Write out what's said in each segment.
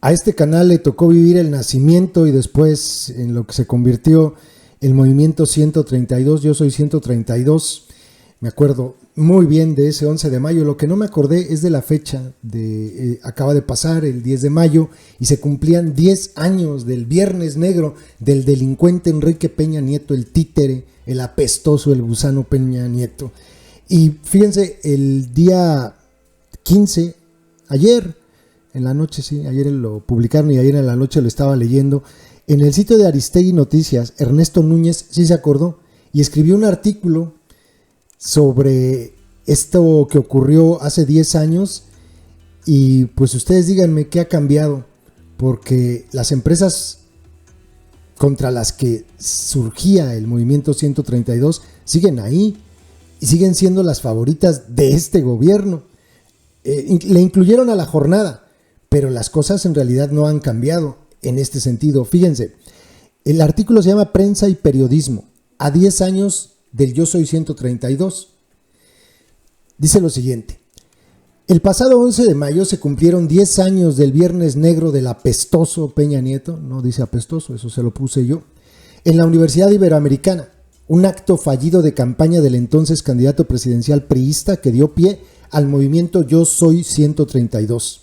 A este canal le tocó vivir el nacimiento y después en lo que se convirtió el movimiento 132, Yo Soy 132. Me acuerdo muy bien de ese 11 de mayo. Lo que no me acordé es de la fecha. Acaba de pasar el 10 de mayo y se cumplían 10 años del Viernes Negro del delincuente Enrique Peña Nieto, el títere, el apestoso, el gusano Peña Nieto. Y fíjense, el día 15, ayer en la noche, sí, ayer lo publicaron y ayer en la noche lo estaba leyendo, en el sitio de Aristegui Noticias, Ernesto Núñez sí se acordó y escribió un artículo sobre esto que ocurrió hace 10 años y pues ustedes díganme qué ha cambiado, porque las empresas contra las que surgía el movimiento 132 siguen ahí y siguen siendo las favoritas de este gobierno. Le incluyeron a la jornada, pero las cosas en realidad no han cambiado en este sentido. Fíjense, el artículo se llama Prensa y Periodismo, a 10 años del Yo Soy 132. Dice lo siguiente: el pasado 11 de mayo se cumplieron 10 años del Viernes Negro del apestoso Peña Nieto, no dice apestoso, eso se lo puse yo, en la Universidad Iberoamericana, un acto fallido de campaña del entonces candidato presidencial priista que dio pie al movimiento Yo Soy 132.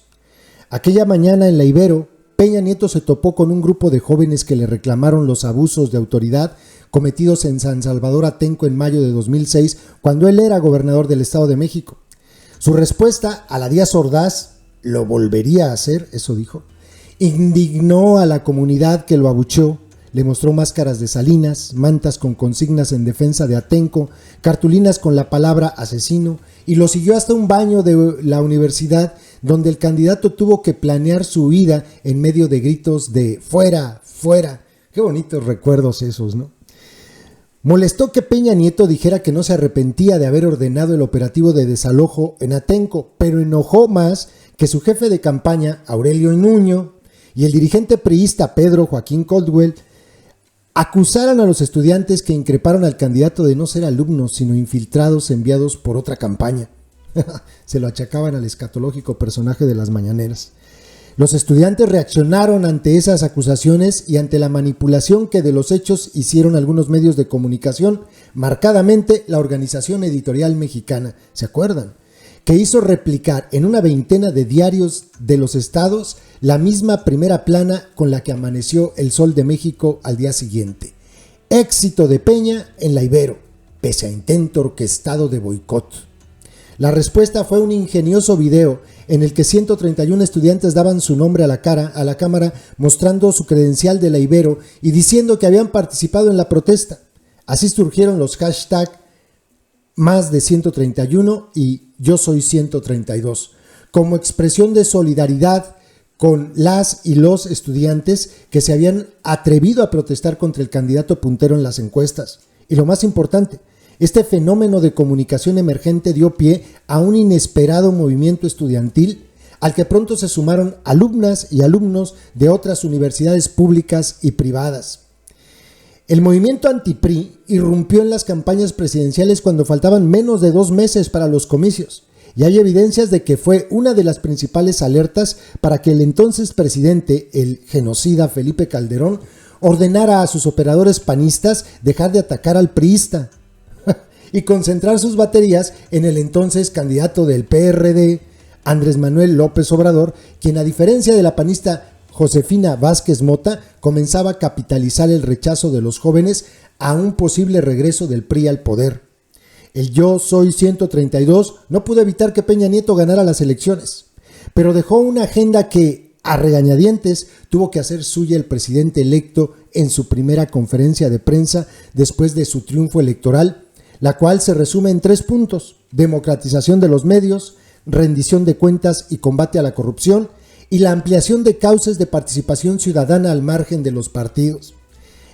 Aquella mañana en la Ibero, Peña Nieto se topó con un grupo de jóvenes que le reclamaron los abusos de autoridad cometidos en San Salvador Atenco en mayo de 2006, cuando él era gobernador del Estado de México. Su respuesta a la Díaz Ordaz, lo volvería a hacer, eso dijo, indignó a la comunidad que lo abucheó, le mostró máscaras de Salinas, mantas con consignas en defensa de Atenco, cartulinas con la palabra asesino, y lo siguió hasta un baño de la universidad, donde el candidato tuvo que planear su huida en medio de gritos de ¡fuera, fuera! Qué bonitos recuerdos esos, ¿no? Molestó que Peña Nieto dijera que no se arrepentía de haber ordenado el operativo de desalojo en Atenco, pero enojó más que su jefe de campaña, Aurelio Nuño, y el dirigente priista Pedro Joaquín Caldwell acusaran a los estudiantes que increparon al candidato de no ser alumnos, sino infiltrados enviados por otra campaña. Se lo achacaban al escatológico personaje de las mañaneras. Los estudiantes reaccionaron ante esas acusaciones y ante la manipulación que de los hechos hicieron algunos medios de comunicación, marcadamente la Organización Editorial Mexicana, ¿se acuerdan?, que hizo replicar en una veintena de diarios de los estados la misma primera plana con la que amaneció El Sol de México al día siguiente. Éxito de Peña en la Ibero, pese a intento orquestado de boicot. La respuesta fue un ingenioso video en el que 131 estudiantes daban su nombre a la cámara, mostrando su credencial de la Ibero y diciendo que habían participado en la protesta. Así surgieron los hashtags más de 131 y Yo Soy 132, como expresión de solidaridad con las y los estudiantes que se habían atrevido a protestar contra el candidato puntero en las encuestas. Y lo más importante, este fenómeno de comunicación emergente dio pie a un inesperado movimiento estudiantil al que pronto se sumaron alumnas y alumnos de otras universidades públicas y privadas. El movimiento anti-PRI irrumpió en las campañas presidenciales cuando faltaban menos de 2 meses para los comicios, y hay evidencias de que fue una de las principales alertas para que el entonces presidente, el genocida Felipe Calderón, ordenara a sus operadores panistas dejar de atacar al priista y concentrar sus baterías en el entonces candidato del PRD, Andrés Manuel López Obrador, quien, a diferencia de la panista Josefina Vázquez Mota, comenzaba a capitalizar el rechazo de los jóvenes a un posible regreso del PRI al poder. El Yo Soy 132 no pudo evitar que Peña Nieto ganara las elecciones, pero dejó una agenda que, a regañadientes, tuvo que hacer suya el presidente electo en su primera conferencia de prensa después de su triunfo electoral, la cual se resume en 3 puntos: democratización de los medios, rendición de cuentas y combate a la corrupción, y la ampliación de cauces de participación ciudadana al margen de los partidos.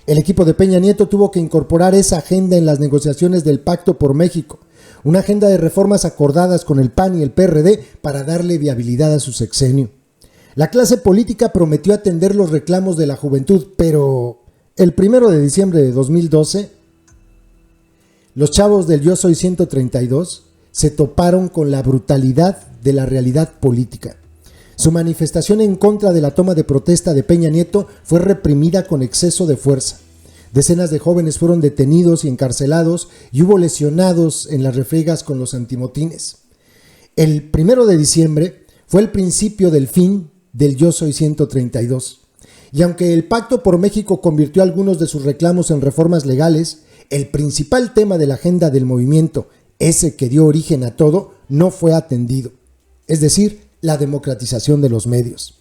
El equipo de Peña Nieto tuvo que incorporar esa agenda en las negociaciones del Pacto por México, una agenda de reformas acordadas con el PAN y el PRD para darle viabilidad a su sexenio. La clase política prometió atender los reclamos de la juventud, pero el 1 de diciembre de 2012, los chavos del Yo Soy 132 se toparon con la brutalidad de la realidad política. Su manifestación en contra de la toma de protesta de Peña Nieto fue reprimida con exceso de fuerza. Decenas de jóvenes fueron detenidos y encarcelados y hubo lesionados en las refriegas con los antimotines. El 1 de diciembre fue el principio del fin del Yo Soy 132. Y aunque el Pacto por México convirtió algunos de sus reclamos en reformas legales, el principal tema de la agenda del movimiento, ese que dio origen a todo, no fue atendido. Es decir, la democratización de los medios.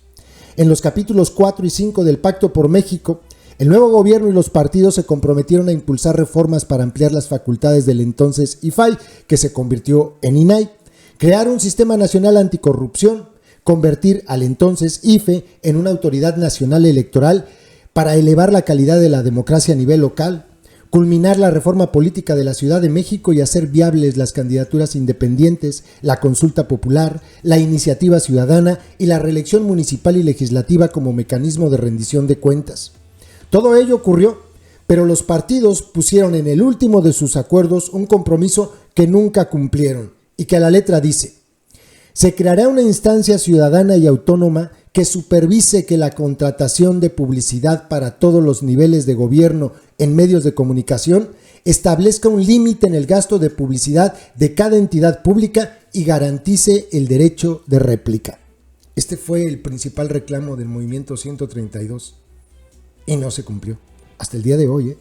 En los capítulos 4 y 5 del Pacto por México, el nuevo gobierno y los partidos se comprometieron a impulsar reformas para ampliar las facultades del entonces IFAI, que se convirtió en INAI, crear un sistema nacional anticorrupción, convertir al entonces IFE en una autoridad nacional electoral para elevar la calidad de la democracia a nivel local, culminar la reforma política de la Ciudad de México y hacer viables las candidaturas independientes, la consulta popular, la iniciativa ciudadana y la reelección municipal y legislativa como mecanismo de rendición de cuentas. Todo ello ocurrió, pero los partidos pusieron en el último de sus acuerdos un compromiso que nunca cumplieron y que a la letra dice: se creará una instancia ciudadana y autónoma que supervise que la contratación de publicidad para todos los niveles de gobierno en medios de comunicación establezca un límite en el gasto de publicidad de cada entidad pública y garantice el derecho de réplica. Este fue el principal reclamo del movimiento 132 y no se cumplió hasta el día de hoy.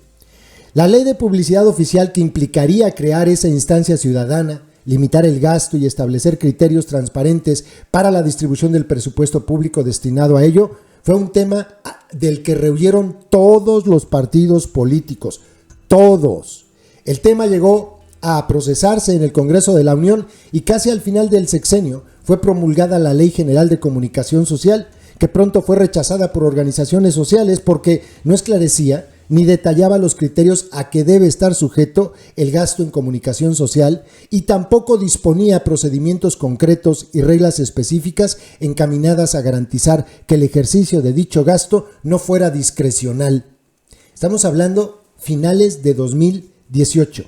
La ley de publicidad oficial, que implicaría crear esa instancia ciudadana, limitar el gasto y establecer criterios transparentes para la distribución del presupuesto público destinado a ello, fue un tema del que rehuyeron todos los partidos políticos, todos. El tema llegó a procesarse en el Congreso de la Unión y casi al final del sexenio fue promulgada la Ley General de Comunicación Social, que pronto fue rechazada por organizaciones sociales porque no esclarecía ni detallaba los criterios a que debe estar sujeto el gasto en comunicación social y tampoco disponía procedimientos concretos y reglas específicas encaminadas a garantizar que el ejercicio de dicho gasto no fuera discrecional. Estamos hablando finales de 2018,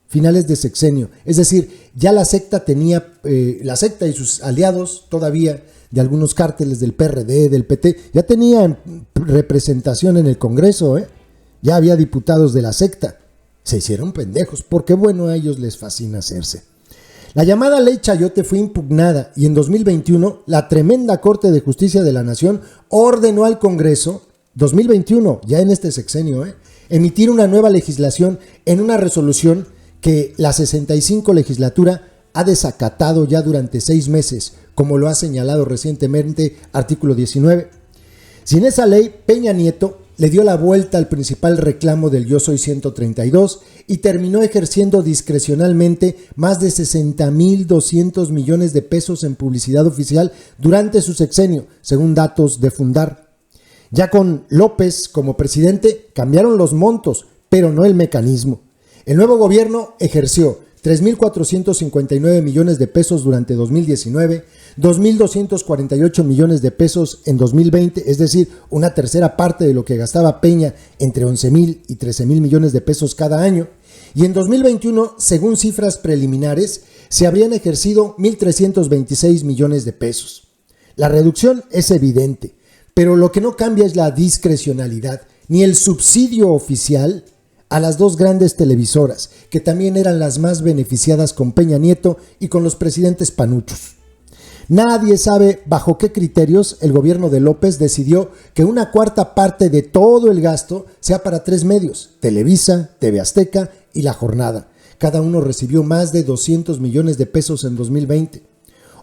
finales de sexenio, es decir, ya la secta tenía, la secta y sus aliados todavía de algunos cárteles del PRD, del PT, ya tenían representación en el Congreso, Ya había diputados de la secta. Se hicieron pendejos, porque bueno, a ellos les fascina hacerse. La llamada Ley Chayote fue impugnada y en 2021 la tremenda Corte de Justicia de la Nación ordenó al Congreso, 2021, ya en este sexenio, emitir una nueva legislación en una resolución que la 65 legislatura ha desacatado ya durante 6 meses, como lo ha señalado recientemente artículo 19. Sin esa ley, Peña Nieto le dio la vuelta al principal reclamo del Yo Soy 132 y terminó ejerciendo discrecionalmente más de 60,200 millones de pesos en publicidad oficial durante su sexenio, según datos de Fundar. Ya con López como presidente cambiaron los montos, pero no el mecanismo. El nuevo gobierno ejerció 3,459 millones de pesos durante 2019, 2,248 millones de pesos en 2020, es decir, una tercera parte de lo que gastaba Peña, entre 11,000 y 13,000 millones de pesos cada año. Y en 2021, según cifras preliminares, se habrían ejercido 1,326 millones de pesos. La reducción es evidente, pero lo que no cambia es la discrecionalidad, ni el subsidio oficial a las dos grandes televisoras, que también eran las más beneficiadas con Peña Nieto y con los presidentes panuchos. Nadie sabe bajo qué criterios el gobierno de López decidió que una cuarta parte de todo el gasto sea para 3 medios, Televisa, TV Azteca y La Jornada. Cada uno recibió más de 200 millones de pesos en 2020.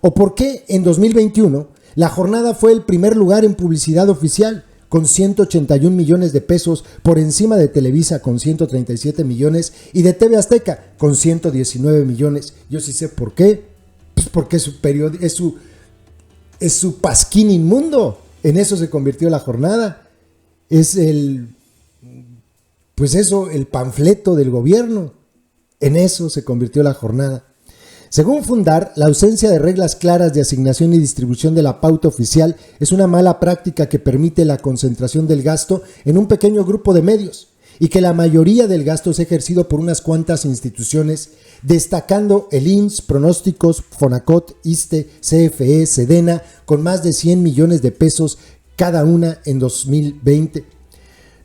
¿O por qué en 2021 La Jornada fue el primer lugar en publicidad oficial, con 181 millones de pesos por encima de Televisa con 137 millones y de TV Azteca con 119 millones? Yo sí sé por qué. Pues porque es su pasquín inmundo. En eso se convirtió La Jornada. Es el panfleto del gobierno. En eso se convirtió La Jornada. Según Fundar, la ausencia de reglas claras de asignación y distribución de la pauta oficial es una mala práctica que permite la concentración del gasto en un pequeño grupo de medios y que la mayoría del gasto es ejercido por unas cuantas instituciones, destacando el IMSS, Pronósticos, Fonacot, ISSSTE, CFE, Sedena, con más de 100 millones de pesos cada una en 2020.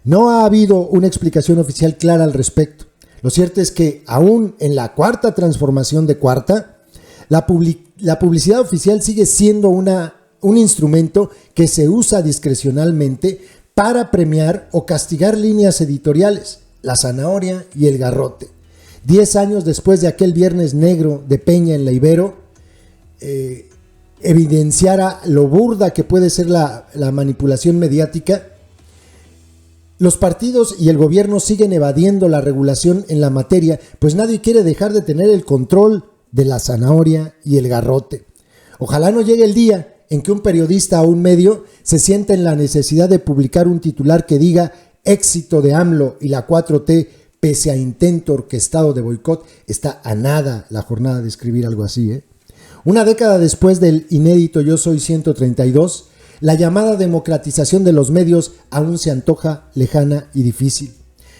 No ha habido una explicación oficial clara al respecto. Lo cierto es que aún en la cuarta transformación de Cuarta, la publicidad oficial sigue siendo un instrumento que se usa discrecionalmente para premiar o castigar líneas editoriales, la zanahoria y el garrote. 10 años después de aquel Viernes Negro de Peña en la Ibero, evidenciara lo burda que puede ser la manipulación mediática, los partidos y el gobierno siguen evadiendo la regulación en la materia, pues nadie quiere dejar de tener el control de la zanahoria y el garrote. Ojalá no llegue el día en que un periodista o un medio se sienta en la necesidad de publicar un titular que diga éxito de AMLO y la 4T pese a intento orquestado de boicot. Está a nada la jornada de escribir algo así, ¿eh? Una década después del inédito Yo Soy 132, la llamada democratización de los medios aún se antoja lejana y difícil.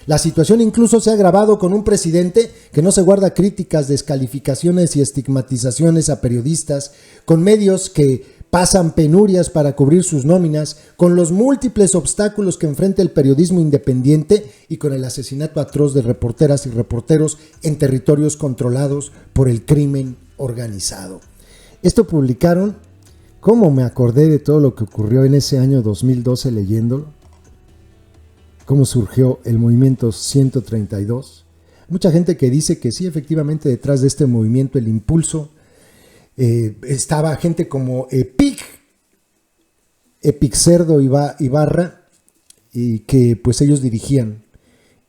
La situación incluso se ha agravado con un presidente que no se guarda críticas, descalificaciones y estigmatizaciones a periodistas, con medios que pasan penurias para cubrir sus nóminas, con los múltiples obstáculos que enfrenta el periodismo independiente y con el asesinato atroz de reporteras y reporteros en territorios controlados por el crimen organizado. Esto publicaron. ¿Cómo me acordé de todo lo que ocurrió en ese año 2012 leyéndolo? Cómo surgió el movimiento 132. Mucha gente que dice que sí, efectivamente detrás de este movimiento, el impulso, estaba gente como Epic Cerdo Ibarra, y que pues ellos dirigían.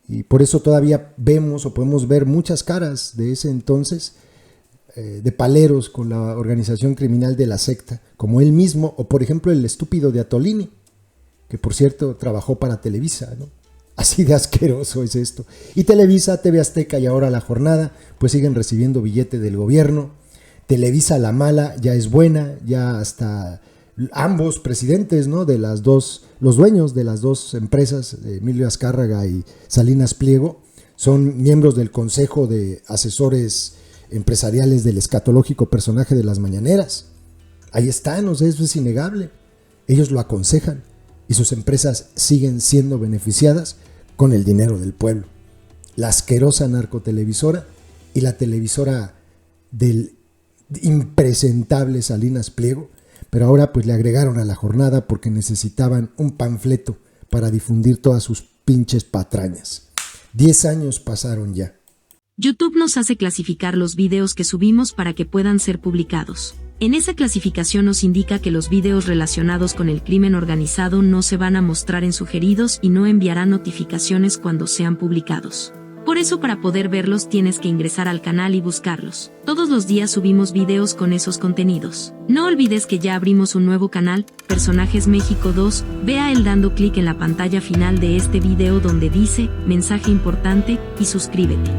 Y por eso todavía vemos o podemos ver muchas caras de ese entonces, de paleros con la organización criminal de la secta, como él mismo, o por ejemplo el estúpido de Atolini, que por cierto trabajó para Televisa, ¿no? Así de asqueroso es esto. Y Televisa, TV Azteca y ahora La Jornada, pues siguen recibiendo billete del gobierno. Televisa la mala ya es buena, ya hasta ambos presidentes, ¿no? De las dos, los dueños de las dos empresas, Emilio Azcárraga y Salinas Pliego, son miembros del Consejo de Asesores Empresariales del escatológico personaje de las mañaneras. Ahí están, o sea, eso es innegable. Ellos lo aconsejan y sus empresas siguen siendo beneficiadas con el dinero del pueblo. La asquerosa narcotelevisora y la televisora del impresentable Salinas Pliego, pero ahora pues le agregaron a La Jornada porque necesitaban un panfleto para difundir todas sus pinches patrañas. 10 años pasaron ya. YouTube nos hace clasificar los videos que subimos para que puedan ser publicados. En esa clasificación nos indica que los videos relacionados con el crimen organizado no se van a mostrar en sugeridos y no enviará notificaciones cuando sean publicados. Por eso, para poder verlos tienes que ingresar al canal y buscarlos. Todos los días subimos videos con esos contenidos. No olvides que ya abrimos un nuevo canal, Personajes México 2, ve a él dando clic en la pantalla final de este video donde dice, mensaje importante, y suscríbete.